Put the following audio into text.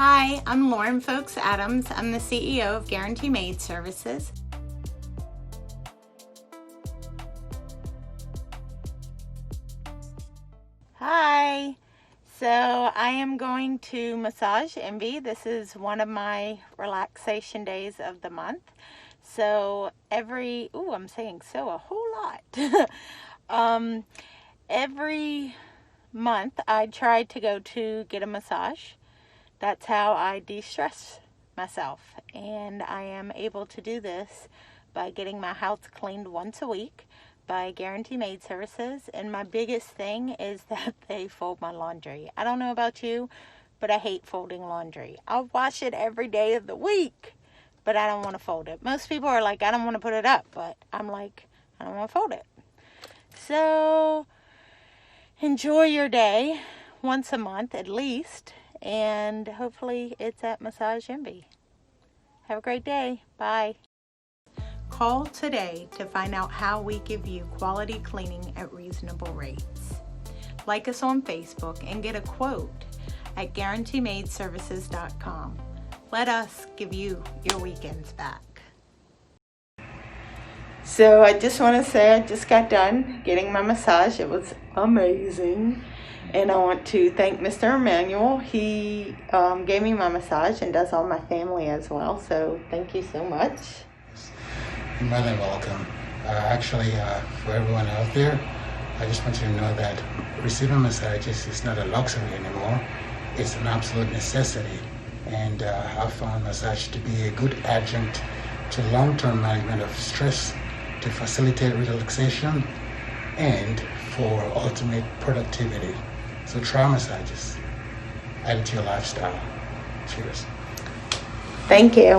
Hi, I'm Lauren Folks Adams. I'm the CEO of Guarantee Maid Services. Hi, so I am going to Massage Envy. This is one of my relaxation days of the month. So I'm saying so a whole lot. Every month I try to go to get a massage. That's how I de-stress myself, and I am able to do this by getting my house cleaned once a week by Guarantee Maid Services. And my biggest thing is that they fold my laundry. I don't know about you, but I hate folding laundry. I'll wash it every day of the week, but I don't want to fold it. Most people are like, I don't want to put it up, but I'm like, I don't want to fold it. So enjoy your day once a month at least, and hopefully it's at Massage Envy. Have a great day. Bye. Call today to find out how we give you quality cleaning at reasonable rates. Like us on Facebook and get a quote at guaranteemaidservices.com. Let us give you your weekends back. So I just want to say I just got done getting my massage. It was amazing. And I want to thank Mr. Emmanuel. He gave me my massage and does all my family as well. So thank you so much. You're more than welcome. For everyone out there, I just want you to know that receiving massages is not a luxury anymore. It's an absolute necessity. And I've found massage to be a good adjunct to long-term management of stress, to facilitate relaxation, and for ultimate productivity. So try massages. Add it to your lifestyle. Cheers. Thank you.